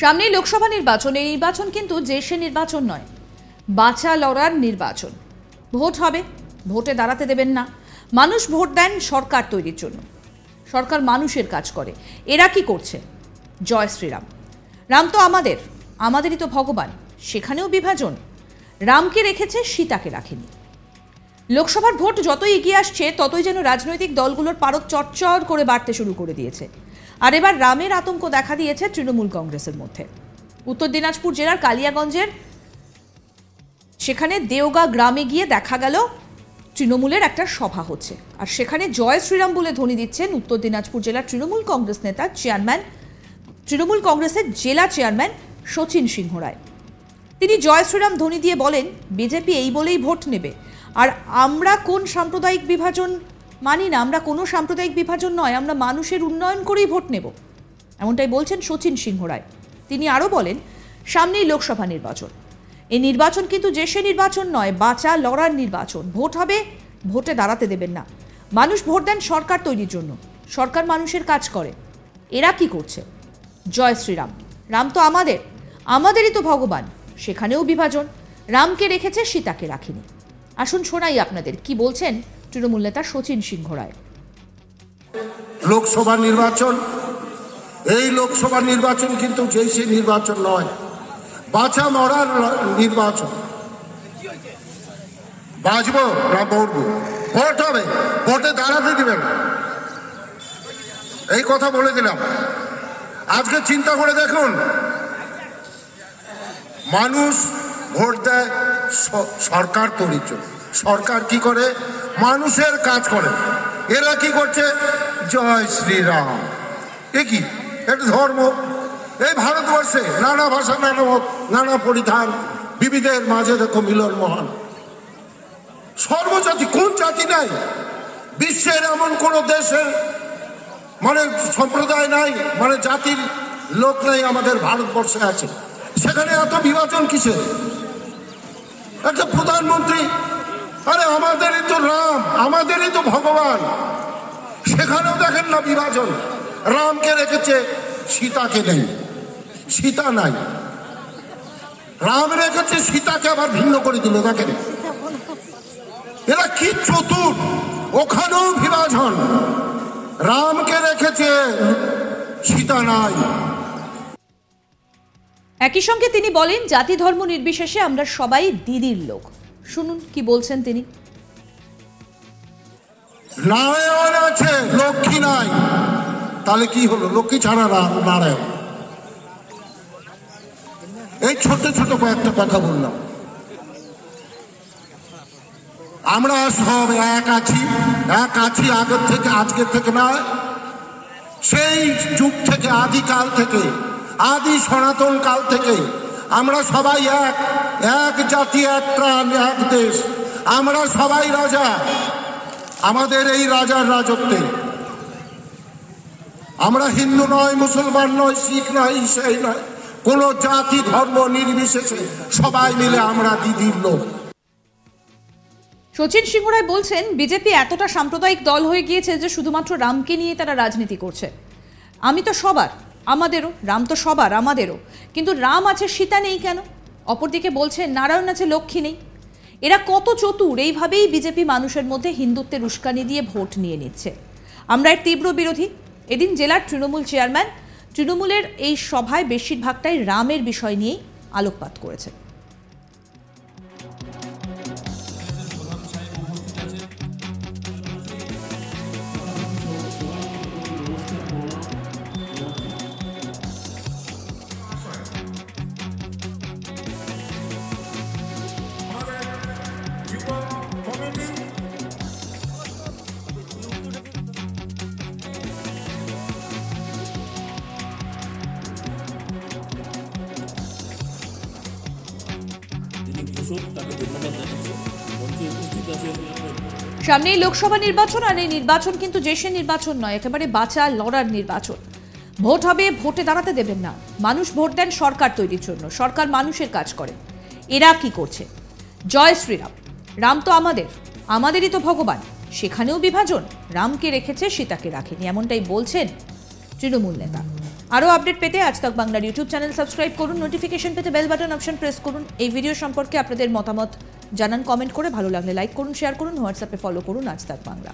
সামনেই লোকসভা নির্বাচন। এই নির্বাচন কিন্তু যে সে নির্বাচন নয়, বাঁচা লড়ার নির্বাচন। ভোট হবে, ভোটে দাঁড়াতে দেবেন না। মানুষ ভোট দেন সরকার তৈরির জন্য, সরকার মানুষের কাজ করে। এরা কি করছে? জয় শ্রীরাম। রাম তো আমাদেরই তো ভগবান, সেখানেও বিভাজন। রামকে রেখেছে, সীতাকে রাখেনি। লোকসভার ভোট যতই এগিয়ে আসছে ততই যেন রাজনৈতিক দলগুলোর পারদ চটচট করে বাড়তে শুরু করে দিয়েছে। আর এবার রামের আতঙ্ক দেখা দিয়েছে তৃণমূল কংগ্রেসের মধ্যে। উত্তর দিনাজপুর জেলার কালিয়াগঞ্জের সেখানে দেওগা গ্রামে গিয়ে দেখা গেল তৃণমূলের একটা সভা হচ্ছে, আর সেখানে জয় শ্রীরাম বলে ধ্বনি দিচ্ছেন উত্তর দিনাজপুর জেলার তৃণমূল কংগ্রেস নেতা তৃণমূল কংগ্রেসের জেলা চেয়ারম্যান শচীন সিংহ রায়। তিনি জয় শ্রীরাম ধ্বনি দিয়ে বলেন, বিজেপি এই বলেই ভোট নেবে, আর আমরা কোন সাম্প্রদায়িক বিভাজন মানি না। আমরা কোনো সাম্প্রদায়িক বিভাজন নয়, আমরা মানুষের উন্নয়ন করেই ভোট নেব, এমনটাই বলছেন শচীন সিংহ রায়। তিনি আরও বলেন, সামনেই লোকসভা নির্বাচন। এই নির্বাচন কিন্তু যে সে নির্বাচন নয়, বাঁচা লড়ার নির্বাচন। ভোট হবে, ভোটে দাঁড়াতে দেবেন না। মানুষ ভোট দেন সরকার তৈরির জন্য, সরকার মানুষের কাজ করে। এরা কি করছে? জয় শ্রীরাম। রাম তো আমাদেরই তো ভগবান, সেখানেও বিভাজন। রামকে রেখেছে, সীতাকে রাখেনি। আসুন শোনাই আপনাদের কি বলছেন তৃণমূল নেতা শচীন সিংহ রায়। লোকসভা নির্বাচন, এই লোকসভা নির্বাচন কিন্তু যেই সেই নির্বাচন নয়, বাঁচা মরার নির্বাচন। বাঁচবো না মরবো, ভোট হবে, ভোটে দাঁড়াতে দিবেন, এই কথা বলে দিলাম। আজকে চিন্তা করে দেখুন, মানুষ ভোট দেয় সরকার তৈরির জন্য। সরকার কি করে? মানুষের কাজ করে। এরা কি করছে? জয় শ্রীরাম। এ কি একটা ধর্ম? এই ভারতবর্ষে নানা ভাষা, নানা মত, নানা পরিধান, বিবিধের মাঝে দেখো মিলন মহান। সর্বজাতি, কোন জাতি নাই? বিশ্বের এমন কোন দেশের সম্প্রদায় নাই, জাতির লোক নাই আমাদের ভারতবর্ষে আছে। সেখানে এত বিভাজন কিসের? একটা প্রধানমন্ত্রী, আরে আমাদেরই তো রাম, আমাদেরই তো ভগবান, সেখানেও দেখেন না বিভাজন। রামকে রেখেছে, সীতাকে নেই, সীতা নাই। রাম রেখেছে, সীতাকে আবার ভিন্ন করে দিল। দেখেন এরা কি চতুর, ওখানেও বিভাজন। রামকে রেখেছে, সীতা নাই। একই সঙ্গে তিনি বলেন, জাতি ধর্ম নির্বিশেষে আমরা সবাই দিদির লোক। শুনুন কি বলছেন তিনি। নারায়ণ আছে, লক্ষ্মী নাই, তাহলে কি হলো? লক্ষ্মী ছাড়া নারায়ণ। এই ছোট ছোট কয়েকটা কথা বললাম। আমরা সব এক আছি, আগের থেকে, আজকের থেকে নয়, সেই যুগ থেকে, আদিকাল থেকে, আদি সনাতন কাল থেকে আমরা সবাই এক জাতি, এক প্রাণ, এক দেশ। আমরা সবাই রাজা, আমাদের এই রাজার রাজত্বে। আমরা হিন্দু নয়, মুসলমান নয়, শিখ নয়, ইসাই নয়, কোন জাতি ধর্ম নির্বিশেষে সবাই মিলে আমরা দিদির লোক। শচীন সিংহ রায় বলছেন, বিজেপি এতটা সাম্প্রদায়িক দল হয়ে গিয়েছে যে শুধুমাত্র রামকে নিয়ে তারা রাজনীতি করছে। আমি তো সবার, আমাদেরও। রাম তো সবার, আমাদেরও। কিন্তু রাম আছে, সীতা নেই কেন? অপরদিকে বলছেন নারায়ণ আছে, লক্ষ্মী নেই। এরা কত চতুর! এইভাবেই বিজেপি মানুষের মধ্যে হিন্দুত্বের উস্কানি দিয়ে ভোট নিয়ে নিচ্ছে। আমরা এর তীব্র বিরোধী। এদিন জেলার তৃণমূল চেয়ারম্যান তৃণমূলের এই সভায় বেশিরভাগটাই রামের বিষয় নিয়েই আলোকপাত করেছে। সামনেই লোকসভা নির্বাচন, আর এই নির্বাচন কিন্তু যে সে নির্বাচন নয়, একেবারে বাঁচা লড়ার নির্বাচন। ভোট হবে, ভোটে দাঁড়াতে দেবেন না। মানুষ ভোট দেন সরকার তৈরির জন্য, সরকার মানুষের কাজ করে। এরা কি করছে? জয় শ্রীরাম। রাম তো আমাদেরই তো ভগবান, সেখানেও বিভাজন। রামকে রেখেছে, সীতাকে রাখেনি, এমনটাই বলছেন তৃণমূল নেতা। আরও আপডেট পেতে আজ তাক বাংলার ইউটিউব চ্যানেল সাবস্ক্রাইব করুন, নোটিফিকেশন পেতে বেল বাটন অপশন প্রেস করুন। এই ভিডিও সম্পর্কে আপনাদের মতামত জানান কমেন্ট করে, ভালো লাগলে লাইক করুন, শেয়ার করুন, হোয়াটসঅ্যাপে ফলো করুন আজ তাক বাংলা।